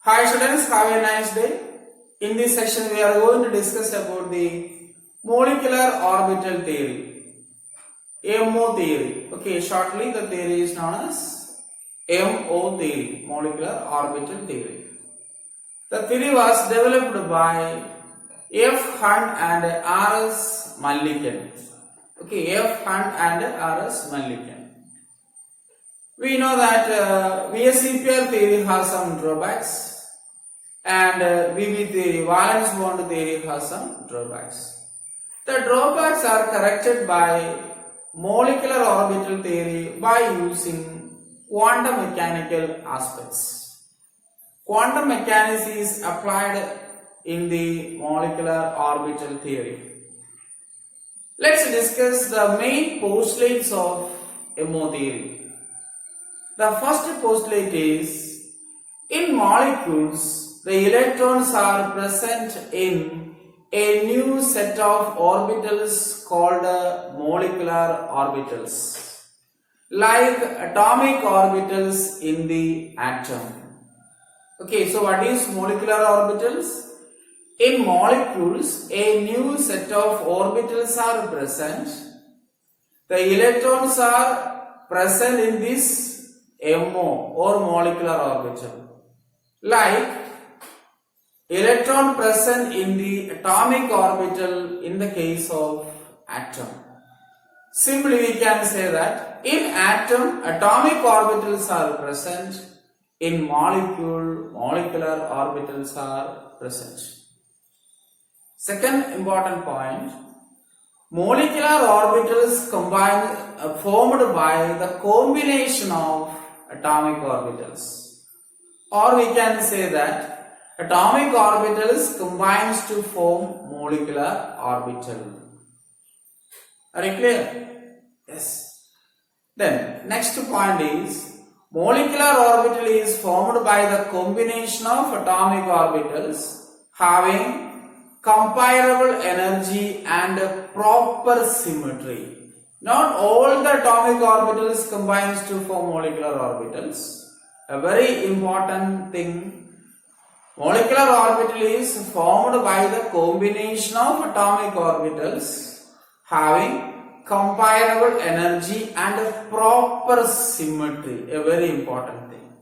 Hi students, have a nice day. In this section we are going to discuss about the molecular orbital theory, MO theory. Okay, shortly the theory is known as MO theory, molecular orbital theory. The theory was developed by F. Hunt and R.S. Mulliken. Okay, F. Hunt and R.S. Mulliken. We know that VSEPR theory has some drawbacks and VB theory, valence bond theory has some drawbacks. The drawbacks are corrected by molecular orbital theory by using quantum mechanical aspects. Quantum mechanics is applied in the molecular orbital theory. Let's discuss the main postulates of MO theory. The first postulate is, in molecules, the electrons are present in a new set of orbitals called molecular orbitals, like atomic orbitals in the atom. Okay, so what is molecular orbitals? In molecules, a new set of orbitals are present. The electrons are present in this MO or molecular orbital, like electron present in the atomic orbital in the case of atom. Simply we can say that in atom atomic orbitals are present, in molecule molecular orbitals are present. Second important point, molecular orbitals formed by the combination of atomic orbitals, or we can say that atomic orbitals combines to form molecular orbital. Are you clear? Yes. Then next point is, molecular orbital is formed by the combination of atomic orbitals having comparable energy and proper symmetry. Not all the atomic orbitals combines to form molecular orbitals. A very important thing, molecular orbital is formed by the combination of atomic orbitals having comparable energy and proper symmetry. A very important thing.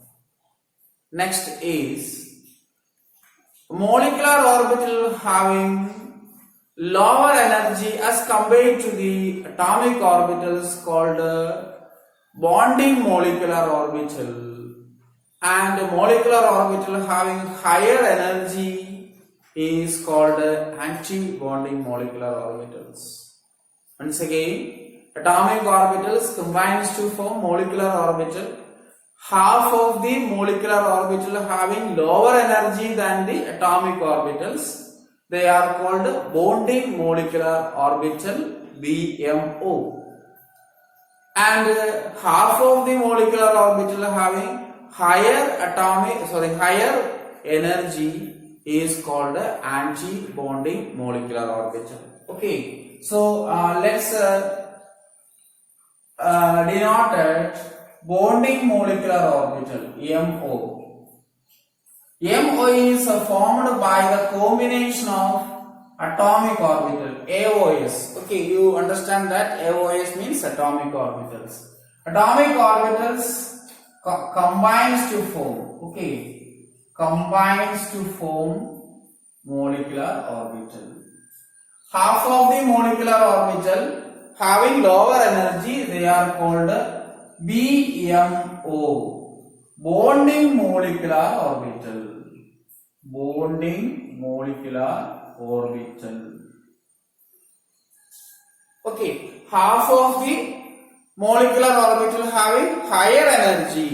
Next is, molecular orbital having lower energy as compared to the atomic orbitals called bonding molecular orbital, and molecular orbital having higher energy is called anti-bonding molecular orbitals. Once again, atomic orbitals combines to form molecular orbital. Half of the molecular orbital having lower energy than the atomic orbitals, they are called bonding molecular orbital, BMO. And half of the molecular orbital having higher energy is called anti-bonding molecular orbital. Okay, so let's denote it bonding molecular orbital, MO. MO is formed by the combination of atomic orbital, AOS. Okay, you understand that AOS means atomic orbitals. Atomic orbitals combines to form, okay, combines to form molecular orbital. Half of the molecular orbital having lower energy, they are called BMO, bonding molecular orbital. Bonding molecular orbital. Okay, half of the molecular orbital having higher energy,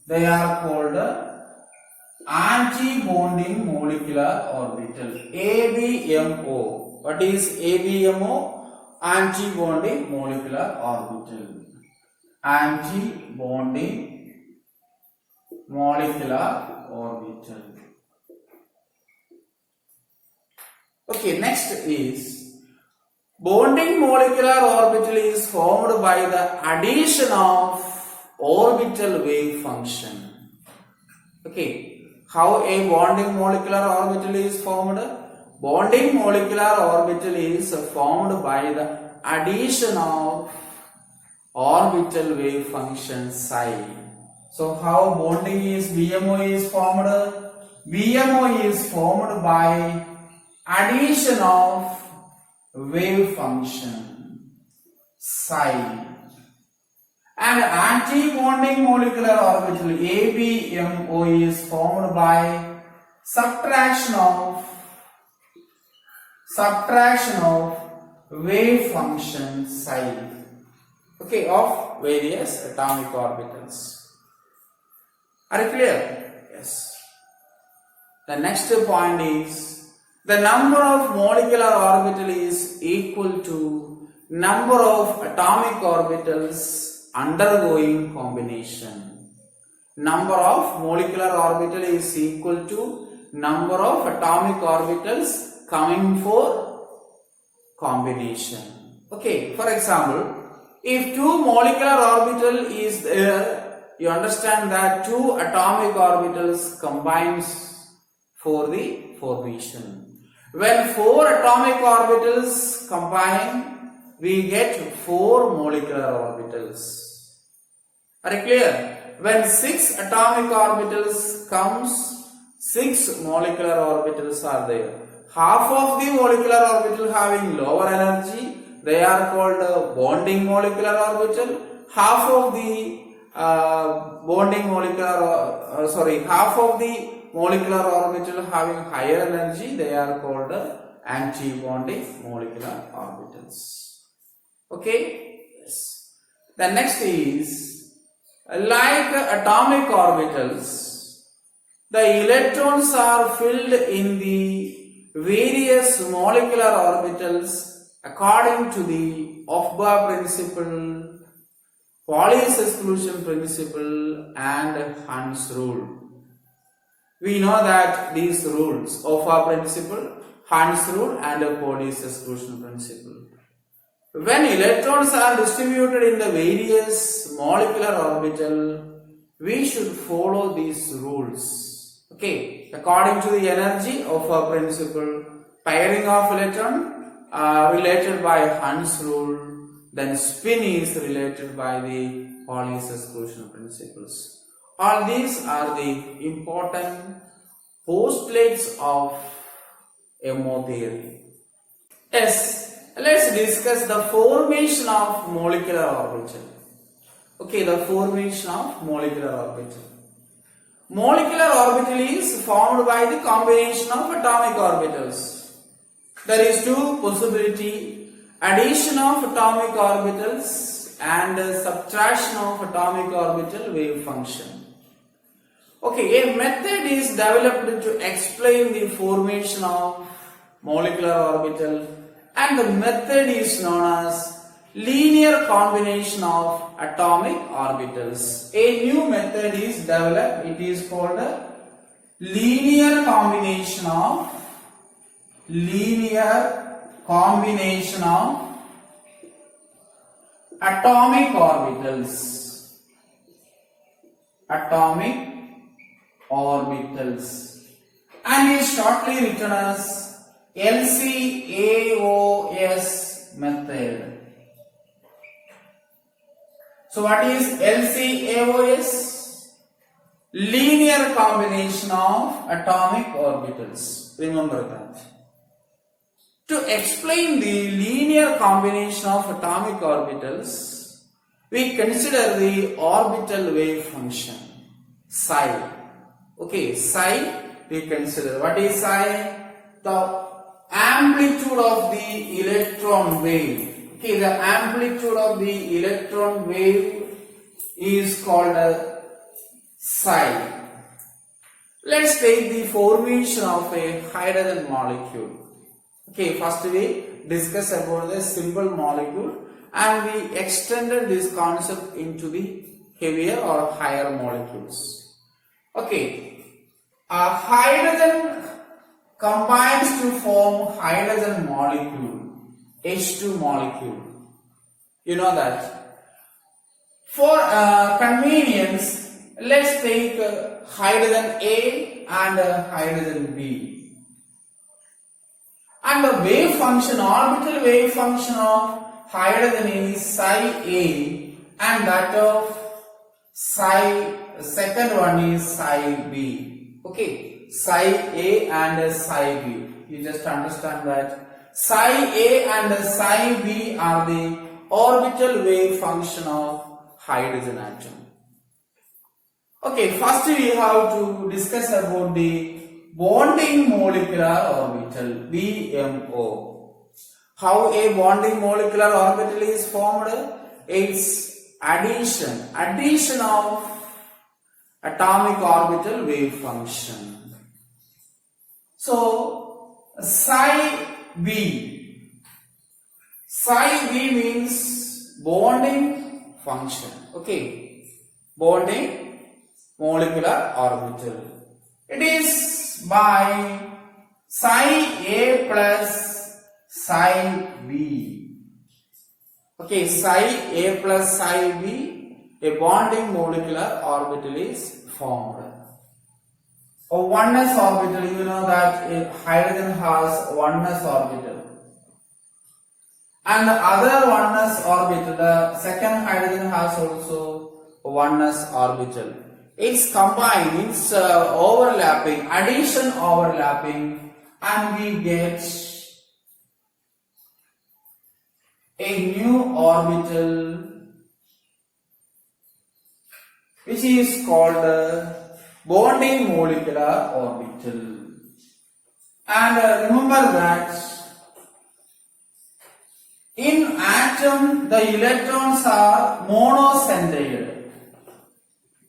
they are called anti-bonding molecular orbital, ABMO. What is ABMO? Anti-bonding molecular orbital. Anti-bonding molecular orbital. Okay, next is, bonding molecular orbital is formed by the addition of orbital wave function. Okay, How a bonding molecular orbital is formed? Bonding molecular orbital is formed by the addition of orbital wave function psi. So how bonding is BMO is formed? BMO is formed by addition of wave function psi. And anti-bonding molecular orbital ABMO is formed by subtraction of wave function psi, okay, of various atomic orbitals. Are you clear? Yes. The next point is the number of molecular orbital is equal to number of atomic orbitals undergoing combination. Number of molecular orbital is equal to number of atomic orbitals coming for combination. Okay, for example, if two molecular orbital is there, you understand that two atomic orbitals combines for the formation. When four atomic orbitals combine, we get four molecular orbitals. Are you clear? When 6 atomic orbitals comes, 6 molecular orbitals are there. Half of the molecular orbital having lower energy, they are called bonding molecular orbital. Half of the half of the molecular orbital having higher energy, they are called anti-bonding molecular orbitals. Okay, yes. The next is like atomic orbitals, the electrons are filled in the various molecular orbitals according to the Aufbau principle, Pauli's exclusion principle and Hund's rule. We know that these rules, Aufbau principle, Hund's rule and Pauli's exclusion principle. When electrons are distributed in the various molecular orbital, we should follow these rules. Okay, according to the energy of a principle, pairing of electron related by Hund's rule, then spin is related by the Pauli's exclusion principles. All these are the important postulates of MO theory. Yes. Let's discuss the formation of molecular orbital. Okay, the formation of molecular orbital. Molecular orbital is formed by the combination of atomic orbitals. There is two possibility: addition of atomic orbitals and subtraction of atomic orbital wave function. Okay, a method is developed to explain the formation of molecular orbital, and the method is known as linear combination of atomic orbitals. A new method is developed. It is called a linear combination of atomic orbitals. And is shortly written as LCAOS method. So what is LCAOS? Linear combination of atomic orbitals. Remember that. To explain the linear combination of atomic orbitals, we consider the orbital wave function psi. Okay, psi we consider. What is psi? The amplitude of the electron wave. Okay, the amplitude of the electron wave is called psi. Let's take the formation of a hydrogen molecule. Okay, first we discuss about the simple molecule and we extended this concept into the heavier or higher molecules. Okay, a hydrogen combines to form hydrogen molecule, H2 molecule. You know that. For convenience, let's take hydrogen A and hydrogen B. And the wave function, orbital wave function of hydrogen is psi A, and that of second one is psi B. Okay, psi A and psi B. You just understand that psi A and psi B are the orbital wave function of hydrogen atom. Okay, first we have to discuss about the bonding molecular orbital, BMO. How a bonding molecular orbital is formed? It's addition of atomic orbital wave function. So psi B means bonding function. Okay, bonding molecular orbital. It is by psi A plus psi B. Okay, psi A plus psi B, a bonding molecular orbital is formed. A oneness orbital, you know that hydrogen has oneness orbital. And the other oneness orbital, the second hydrogen has also a oneness orbital. It's combined, it's overlapping, addition overlapping, and we get a new orbital which is called bonding molecular orbital. And remember that in atom the electrons are monocentered.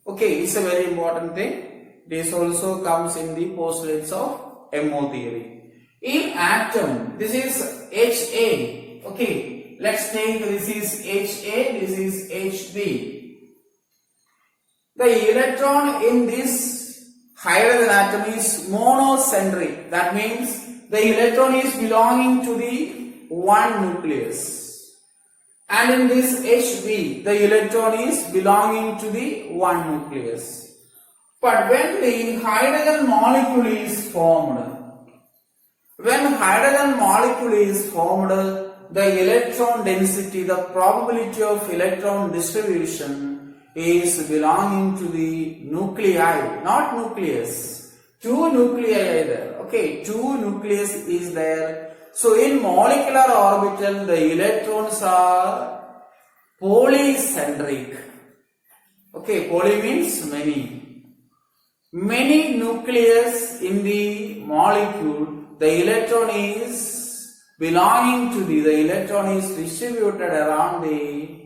Okay, it's a very important thing. This also comes in the postulates of MO theory. In atom, this is HA. Okay, let's take this is HA, this is HB. The electron in this hydrogen atom is monocentric. That means the electron is belonging to the one nucleus. And in this HB, the electron is belonging to the one nucleus. But when the hydrogen molecule is formed, the electron density, the probability of electron distribution is belonging to the nuclei, not nucleus. Two nuclei are there. Okay, two nucleus is there. So in molecular orbital, the electrons are polycentric. Okay, poly means many. Many nucleus in the molecule, the electron is belonging to the electron is distributed around the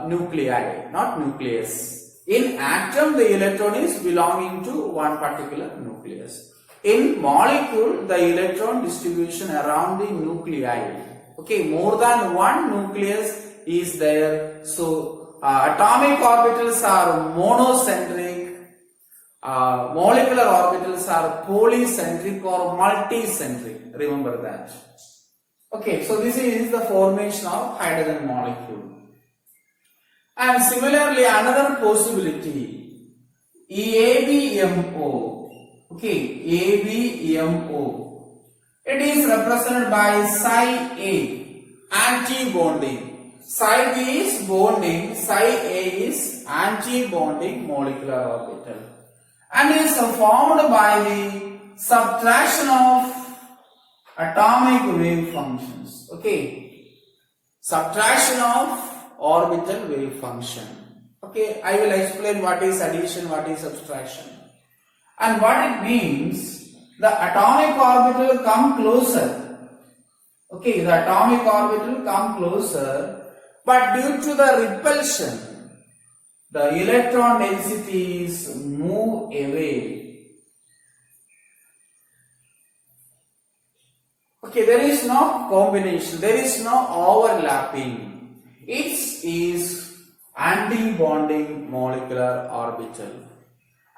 nuclei, not nucleus. In atom, the electron is belonging to one particular nucleus. In molecule, the electron distribution around the nuclei. Okay, more than one nucleus is there. So, atomic orbitals are monocentric. Molecular orbitals are polycentric or multicentric. Remember that. Okay, so this is the formation of hydrogen molecule. And similarly, another possibility, ABMO. Okay, ABMO. It is represented by psi A, anti-bonding. Psi B is bonding, psi A is anti-bonding molecular orbital. And is formed by the subtraction of atomic wave functions. Okay, subtraction of orbital wave function. Okay, I will explain what is addition, what is subtraction. And what it means, the atomic orbital come closer. Okay, the atomic orbital come closer, but due to the repulsion, the electron densities move away. Okay, there is no combination, there is no overlapping. It is anti-bonding molecular orbital.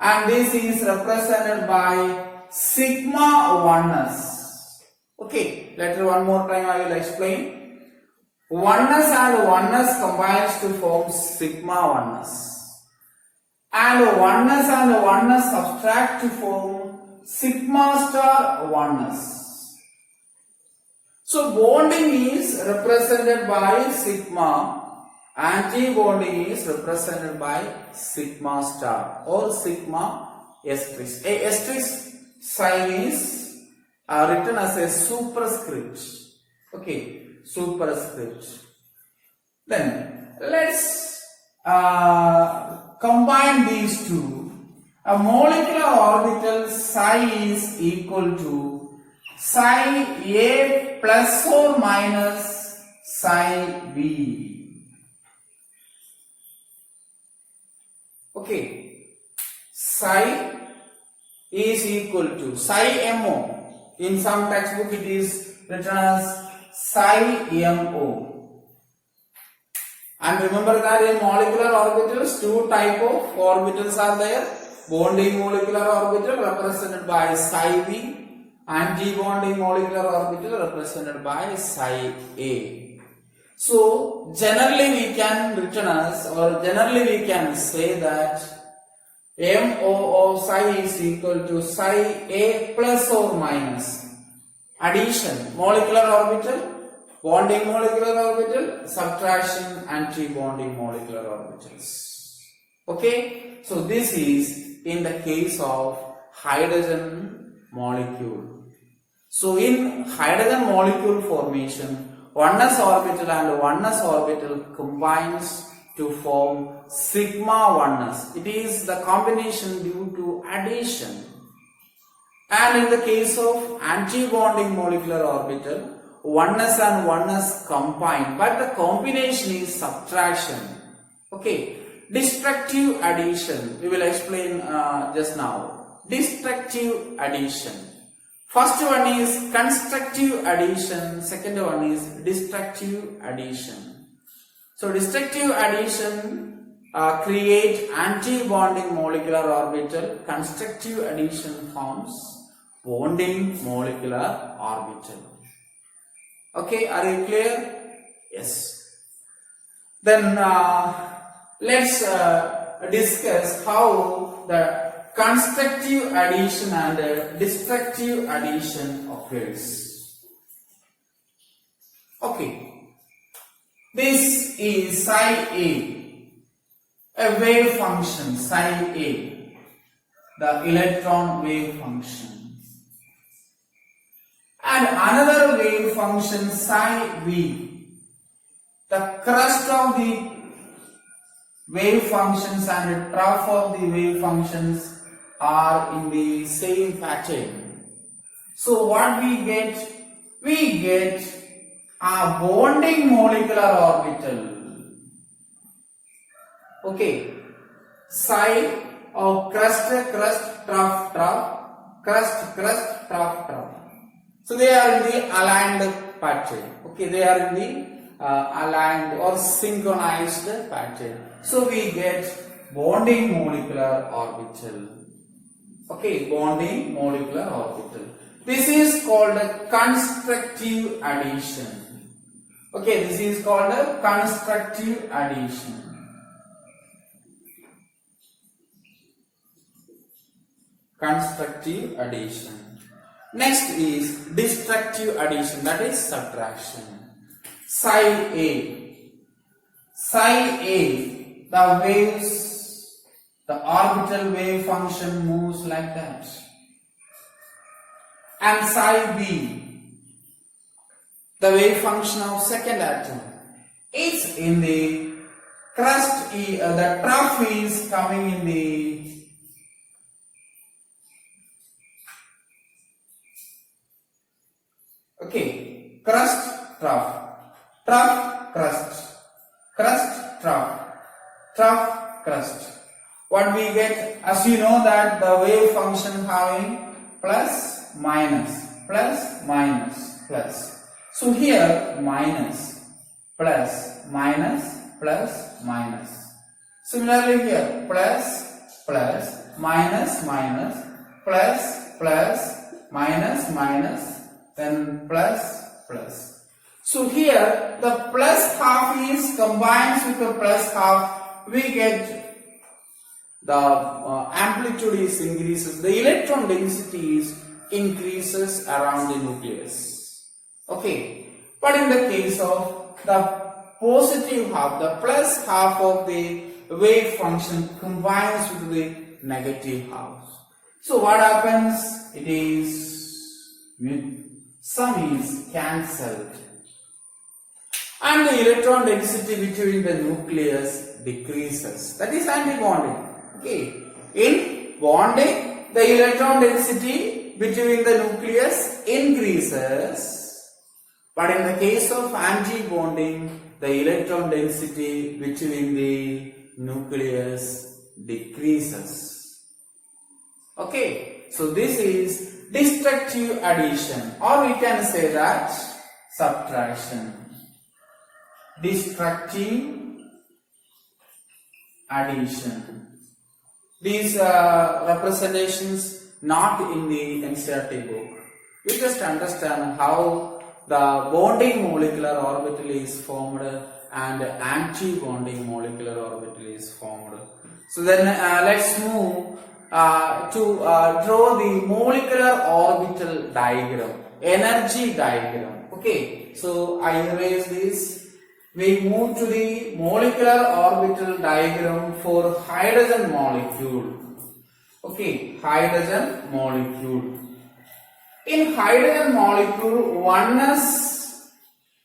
And this is represented by sigma oneness. Okay, later one more time I will explain. Oneness and oneness combines to form sigma oneness. and oneness subtract to form sigma star oneness. So bonding is represented by sigma, anti-bonding is represented by sigma star or sigma asterisk. A asterisk sign is written as a superscript. Okay, superscript. Then let's combine these two. A molecular orbital psi is equal to psi A plus or minus psi B. Okay, psi is equal to psi MO. In some textbook it is written as psi MO. And remember that in molecular orbitals, two type of orbitals are there. Bonding molecular orbital represented by psi B. Anti-bonding molecular orbital represented by psi A. So generally we can written as, or generally we can say that MO of psi is equal to psi A plus or minus addition molecular orbital, bonding molecular orbital, subtraction anti-bonding molecular orbitals. Okay, so this is in the case of hydrogen molecule. So in hydrogen molecule formation, oneness orbital and oneness orbital combines to form sigma oneness. It is the combination due to addition. And in the case of anti-bonding molecular orbital, oneness and oneness combine, but the combination is subtraction. Okay, destructive addition, we will explain just now. Destructive addition. First one is constructive addition, second one is destructive addition. So destructive addition create anti-bonding molecular orbital, constructive addition forms bonding molecular orbital. Okay, are you clear? Yes. Then let's discuss how the constructive addition and destructive addition occurs. Okay, this is psi a wave function, psi A, the electron wave function, and another wave function psi B, the crest of the wave functions and the trough of the wave functions are in the same pattern. So what we get? We get a bonding molecular orbital. Okay, psi of crest, trough, crest, trough. So they are in the aligned pattern. Okay, they are in the aligned or synchronized pattern. So we get bonding molecular orbital. Okay, bonding molecular orbital. This is called a constructive addition. Okay, this is called a constructive addition. Constructive addition. Next is destructive addition, that is subtraction. Psi A, the waves, the orbital wave function moves like that. And psi B, the wave function of second atom, it's in the crest, the trough is coming in the crest, trough, crest, trough, crest. What we get, as you know that the wave function having plus, minus. So here minus, plus, minus. Similarly here plus, minus, minus, then plus. So here the plus half is combines with the plus half, we get the amplitude is increases, the electron density is increases around the nucleus. Okay, but in the case of the positive half, the plus half of the wave function combines with the negative half. So what happens? It is sum is cancelled, and the electron density between the nucleus decreases. That is antibonding. Okay, in bonding, the electron density between the nucleus increases, but in the case of anti-bonding, the electron density between the nucleus decreases. Okay, so this is destructive addition, or we can say that subtraction. Destructive addition. These representations not in the NCERT book. We just understand how the bonding molecular orbital is formed and anti-bonding molecular orbital is formed. So then let's move to draw the molecular orbital diagram, energy diagram. Okay, so I erase this. We move to the molecular orbital diagram for hydrogen molecule. Okay, hydrogen molecule. In hydrogen molecule, 1s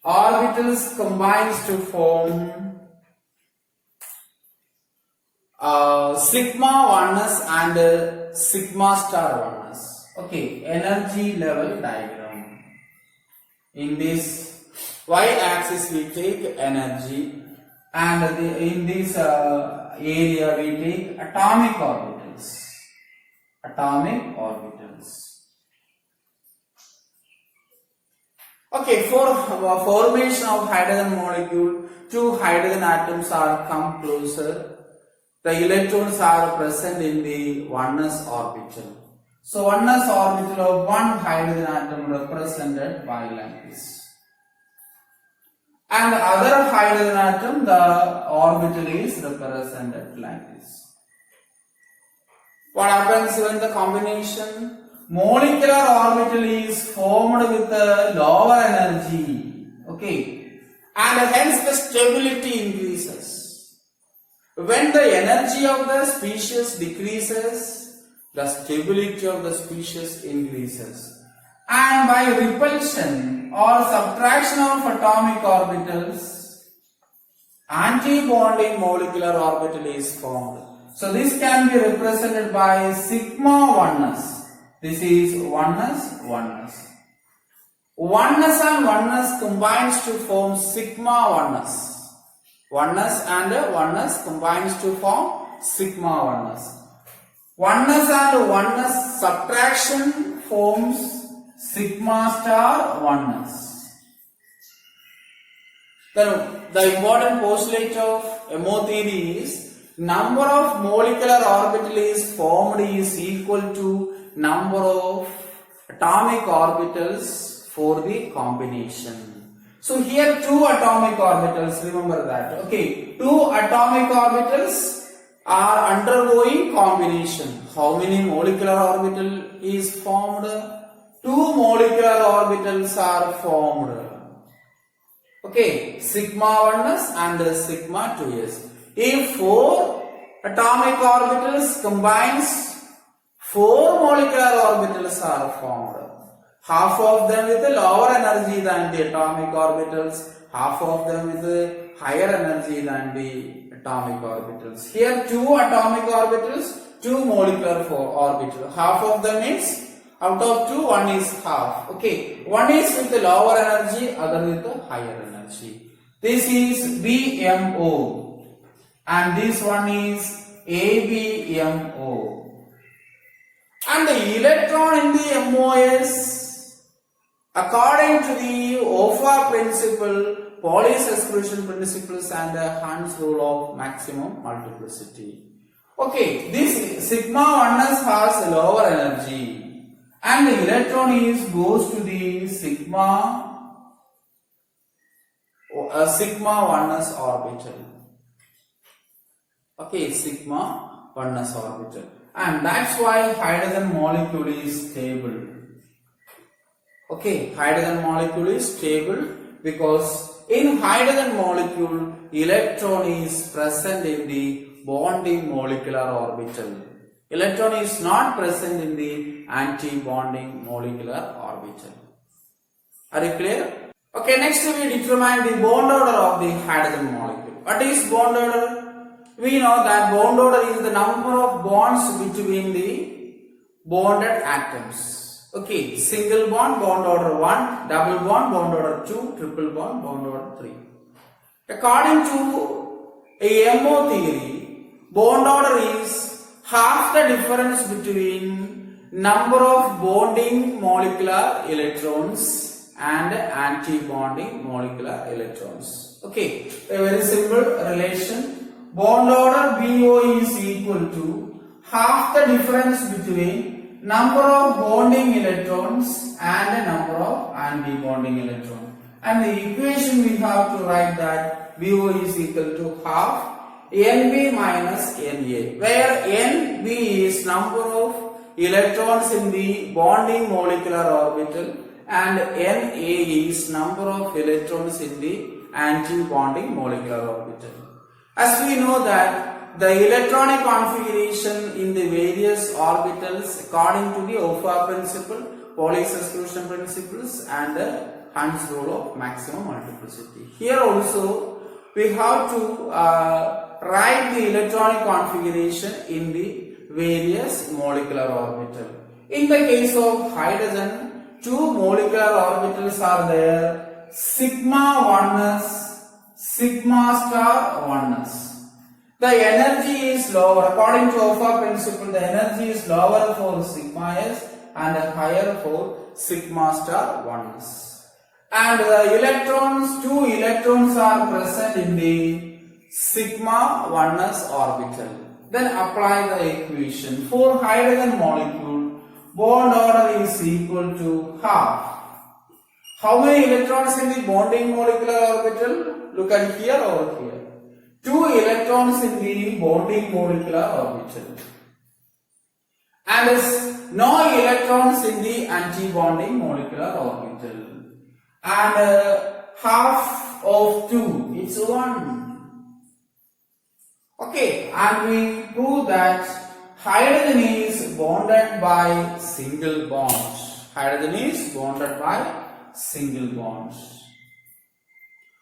orbitals combines to form sigma 1s and sigma star 1s. Okay, energy level diagram. In this y-axis we take energy, and in this area we take atomic orbitals. Atomic orbitals. Okay, for formation of hydrogen molecule, two hydrogen atoms are come closer. The electrons are present in the 1s orbital. So 1s orbital of one hydrogen atom represented by like this. And the other hydrogen atom, the orbital is represented like this. What happens when the combination? Molecular orbital is formed with a lower energy. Okay. And hence the stability increases. When the energy of the species decreases, the stability of the species increases. And by repulsion or subtraction of atomic orbitals, anti-bonding molecular orbital is formed. So this can be represented by sigma 1s. This is 1s, 1s. 1s and 1s combines to form sigma 1s. 1s and 1s combines to form sigma 1s. 1s and 1s subtraction forms sigma star 1s. The important postulate of MO theory is number of molecular orbital is formed is equal to number of atomic orbitals for the combination. So here two atomic orbitals, remember that. Okay, two atomic orbitals are undergoing combination. How many molecular orbital is formed? Two molecular orbitals are formed. Okay, sigma 1s and sigma 2s. If four atomic orbitals combines, four molecular orbitals are formed. Half of them with a lower energy than the atomic orbitals, half of them with a higher energy than the atomic orbitals. Here two atomic orbitals, two molecular orbitals. Half of them is, out of two, one is half. Okay, one is with a lower energy, other with a higher energy. This is BMO and this one is ABMO. And the electron in the MOS, according to the OFA principle, Pauli exclusion principles and Hund's rule of maximum multiplicity. Okay, this sigma 1s has a lower energy. And the electron goes to the sigma 1s orbital. Okay, sigma 1s orbital, and that's why hydrogen molecule is stable. Okay, hydrogen molecule is stable because in hydrogen molecule electron is present in the bonding molecular orbital. Electron is not present in the anti-bonding molecular orbital. Are you clear? Okay, next we determine the bond order of the hydrogen molecule. What is bond order? We know that bond order is the number of bonds between the bonded atoms. Okay, single bond, bond order 1, double bond, bond order 2, triple bond, bond order 3. According to a MO theory, bond order is half the difference between number of bonding molecular electrons and anti-bonding molecular electrons. Okay, a very simple relation. Bond order BO is equal to half the difference between number of bonding electrons and the number of anti-bonding electrons. And the equation we have to write that BO is equal to half NB minus NA, where NB is number of electrons in the bonding molecular orbital and Na is number of electrons in the anti-bonding molecular orbital. As we know that the electronic configuration in the various orbitals according to the OFA principle, Pauli's exclusion principles, and the Hund's rule of maximum multiplicity. Here also we have to write the electronic configuration in the various molecular orbital. In the case of hydrogen, two molecular orbitals are there, sigma 1s, sigma star 1s. The energy is lower, according to OFA principle, the energy is lower for sigma s and higher for sigma star 1s. And the electrons, two electrons are present in the sigma 1s orbital. Then apply the equation. For hydrogen molecule, bond order is equal to half. How many electrons in the bonding molecular orbital? Look at here or here. Two electrons in the bonding molecular orbital. And there's no electrons in the anti-bonding molecular orbital. And half of 2, it's 1. Okay, and we prove that hydrogen is bonded by single bonds. Hydrogen is bonded by single bonds.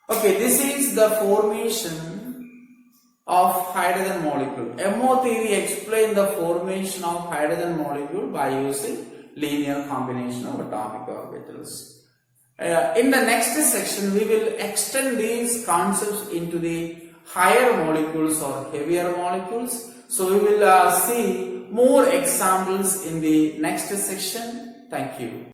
Okay, this is the formation of hydrogen molecule. MO theory explained the formation of hydrogen molecule by using linear combination of atomic orbitals. In the next section, we will extend these concepts into the higher molecules or heavier molecules. So we will see more examples in the next section. Thank you.